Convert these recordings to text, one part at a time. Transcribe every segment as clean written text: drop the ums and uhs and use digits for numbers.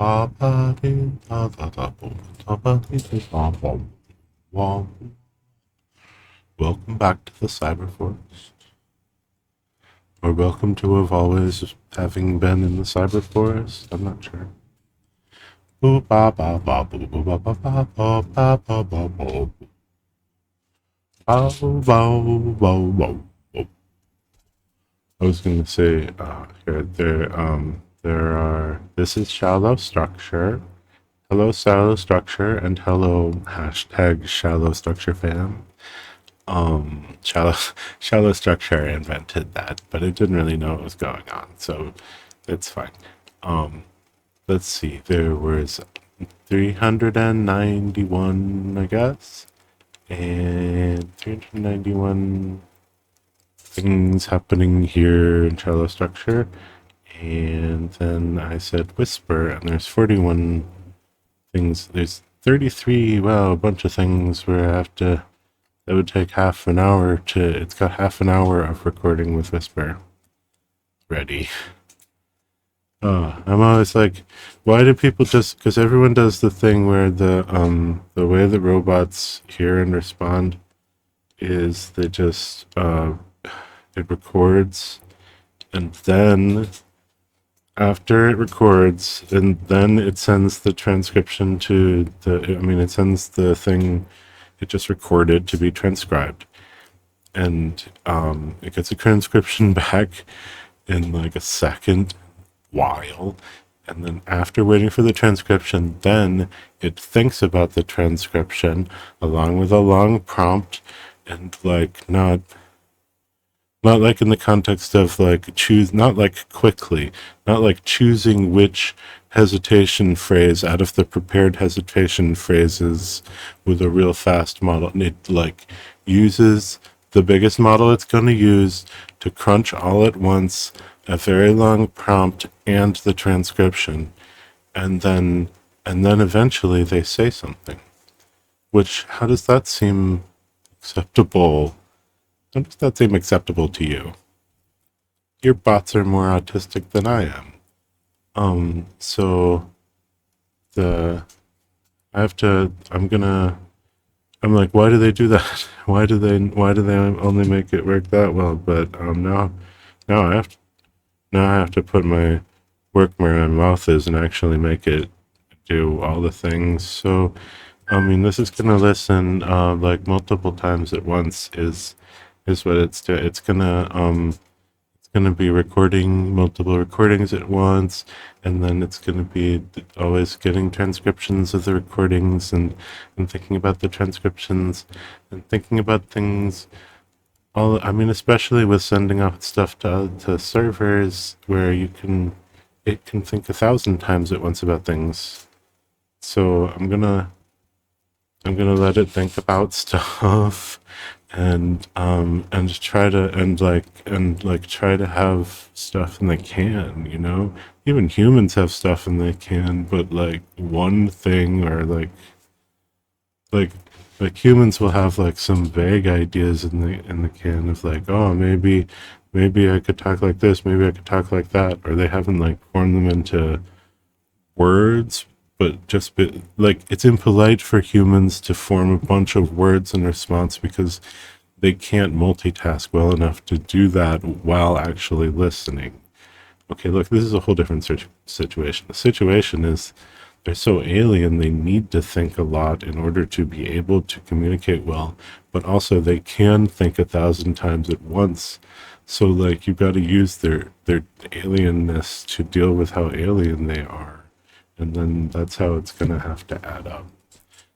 Welcome back to the Cyber Forest, or welcome to have always having been in the Cyber Forest. I'm not sure. I was going to say there are. This is shallow structure. Hello, shallow structure, and hello hashtag shallow structure fam. Shallow shallow structure invented that, but it didn't really know what was going on, so it's fine. Um, let's see. There was 391, I guess, and 391 things happening here in shallow structure. And then I said whisper, and there's 41 things. There's 33, well, a bunch of things where I have to, that would take half an hour to, it's got half an hour of recording with whisper ready. I'm always like, why do people just, because everyone does the thing where the way that robots hear and respond is they just, it records, and then after it records, and then it sends the transcription to it sends the thing it just recorded to be transcribed. And it gets a transcription back in like a second while. And then after waiting for the transcription, then it thinks about the transcription along with a long prompt, and like not like in the context of like choose, not like quickly, not like choosing which hesitation phrase out of the prepared hesitation phrases with a real fast model. And it like uses the biggest model it's going to use to crunch all at once a very long prompt and the transcription, and then eventually they say something. Which, how does that seem acceptable? How does that seem acceptable to you? Your bots are more autistic than I am. So the I have to. I'm like, why do they do that? Why do they only make it work that well? But now I have to put my work where my mouth is and actually make it do all the things. So I mean, this is gonna listen like multiple times at once is what it's doing. It's gonna be recording multiple recordings at once, and then it's gonna be always getting transcriptions of the recordings, and thinking about the transcriptions and thinking about things. All I mean, especially with sending out stuff to servers where it can think 1,000 times at once about things. So I'm gonna let it think about stuff, and try to try to have stuff, and they can, even humans have stuff and they can, but like one thing, or like humans will have like some vague ideas in the can of like, oh, maybe I could talk like this, maybe I could talk like that, or they haven't like formed them into words, but like it's impolite for humans to form a bunch of words in response because they can't multitask well enough to do that while actually listening. Okay, look, this is a whole different situation. The situation is they're so alien, they need to think a lot in order to be able to communicate well, but also they can think 1,000 times at once. So, like, you've got to use their alienness to deal with how alien they are. And then that's how it's going to have to add up.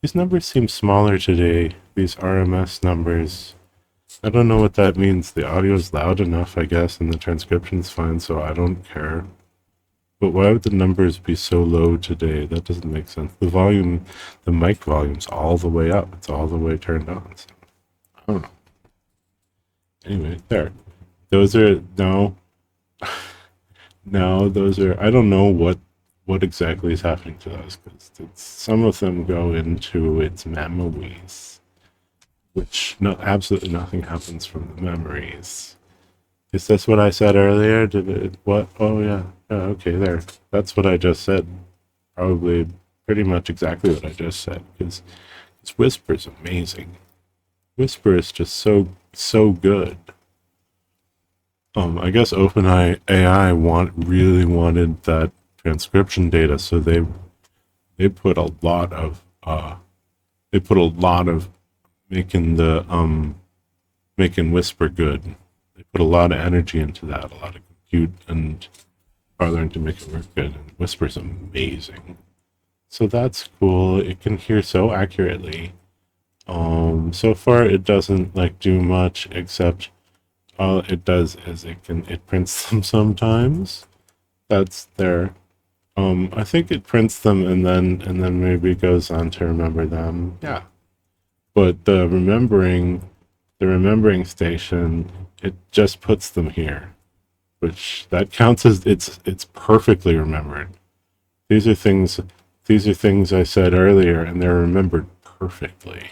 These numbers seem smaller today, these RMS numbers. I don't know what that means. The audio is loud enough, I guess, and the transcription's fine, so I don't care. But why would the numbers be so low today? That doesn't make sense. The mic volume's all the way up. It's all the way turned on. So, I don't know. Anyway, there. Those are, no, no, those are, I don't know what exactly is happening to those, because some of them go into its memories, which absolutely nothing happens from the memories. Is this what I said earlier? Did it, what? Oh, yeah. Yeah, okay, there. That's what I just said. probably pretty much exactly what I just said, because Whisper is amazing. Whisper is just so good. I guess OpenAI AI really wanted that transcription data, so they put a lot of making the making Whisper good. They put a lot of energy into that, a lot of compute and farthing to make it work good. And Whisper's amazing. So that's cool. It can hear so accurately. So far it doesn't like do much, except all it does is it prints them sometimes. That's there. I think it prints them and then maybe goes on to remember them. Yeah. But the remembering station, it just puts them here, which that counts as it's perfectly remembered. These are things these are things I said earlier, and they're remembered perfectly.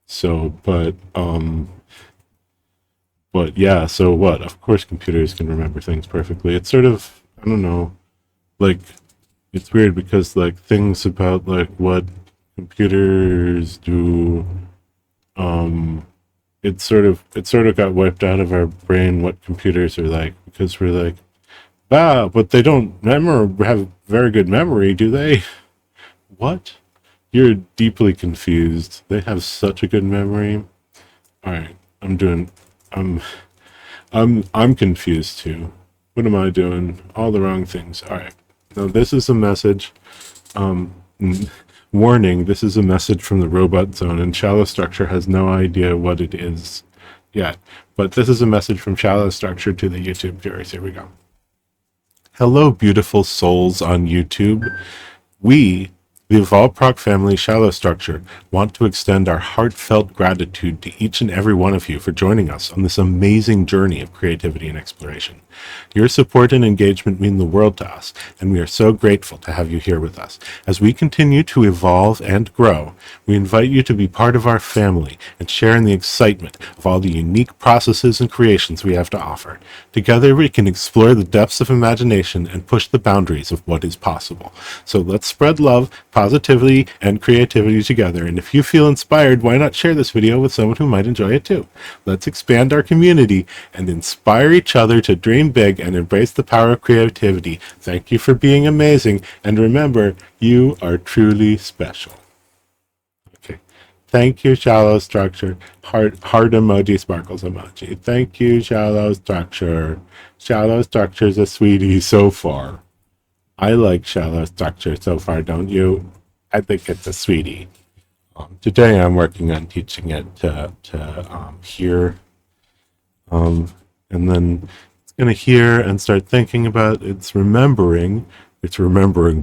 So, but yeah, so what? Of course, computers can remember things perfectly. It's sort of, I don't know, like it's weird because like things about like what computers do, um, it sort of got wiped out of our brain what computers are like, because we're like, but they don't have very good memory, do they? What? You're deeply confused. They have such a good memory. All right, I'm I'm confused too. What am I doing? All the wrong things. All right. Now this is a message. Um, Warning: this is a message from the robot zone, and Shallow Structure has no idea what it is yet. But this is a message from Shallow Structure to the YouTube viewers. Here we go. Hello, beautiful souls on YouTube. We, the Evolproc family Shallow Structure, want to extend our heartfelt gratitude to each and every one of you for joining us on this amazing journey of creativity and exploration. Your support and engagement mean the world to us, and we are so grateful to have you here with us. As we continue to evolve and grow, we invite you to be part of our family and share in the excitement of all the unique processes and creations we have to offer. Together we can explore the depths of imagination and push the boundaries of what is possible. So let's spread love, positivity, and creativity together. And if you feel inspired, why not share this video with someone who might enjoy it too? Let's expand our community and inspire each other to dream big and embrace the power of creativity. Thank you for being amazing. And remember, you are truly special. Okay. Thank you, Shallow Structure. Heart emoji, sparkles emoji. Thank you, Shallow Structure. Shallow Structure's a sweetie so far. I like Shallow Structure so far, don't you? I think it's a sweetie. Today I'm working on teaching it to hear, and then it's going to hear and start thinking about it's remembering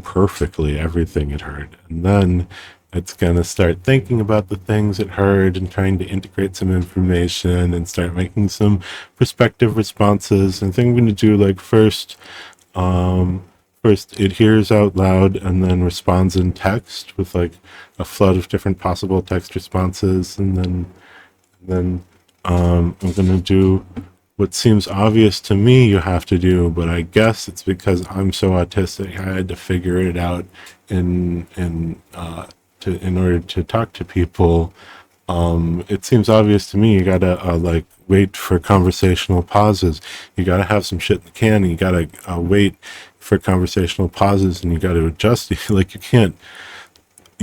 perfectly everything it heard, and then it's going to start thinking about the things it heard and trying to integrate some information and start making some perspective responses. And I think I'm going to do like first it hears out loud and then responds in text with like a flood of different possible text responses, and then I'm gonna do what seems obvious to me you have to do, but I guess it's because I'm so autistic I had to figure it out in order to talk to people. It seems obvious to me you gotta like wait for conversational pauses. You gotta have some shit in the can, and you gotta wait for conversational pauses, and you gotta adjust. Like you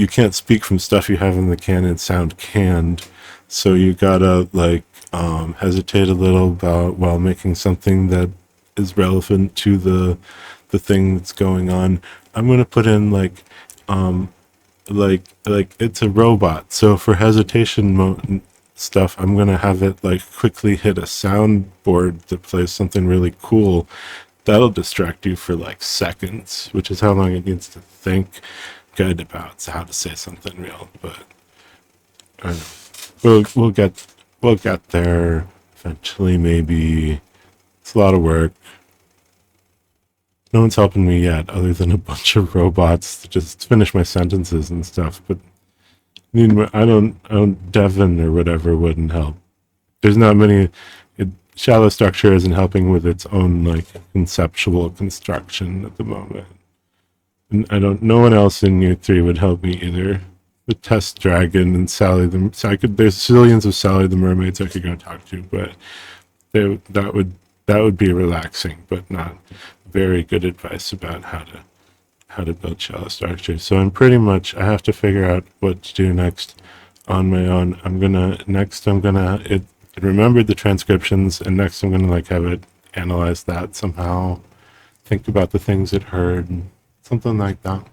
can't speak from stuff you have in the can and sound canned. So you gotta like hesitate a little about while making something that is relevant to the thing that's going on. I'm gonna put in like it's a robot. So for hesitation stuff, I'm gonna have it like quickly hit a soundboard that plays something really cool. That'll distract you for like seconds, which is how long it needs to think good about how to say something real. But I don't know. We'll get there eventually. Maybe it's a lot of work. No one's helping me yet, other than a bunch of robots to just finish my sentences and stuff. But I mean, I don't. Devin or whatever wouldn't help. There's not many. Shallow Structure isn't helping with its own like conceptual construction at the moment. And I don't. No one else in year 3 would help me either. The Test Dragon and Sally the. So I could. There's zillions of Sally the mermaids I could go talk to, but that would be relaxing, but not very good advice about how to build shallow structures. So I'm pretty much. I have to figure out what to do next on my own. I'm gonna it remembered the transcriptions, and next I'm gonna like have it analyze that somehow, think about the things it heard, something like that.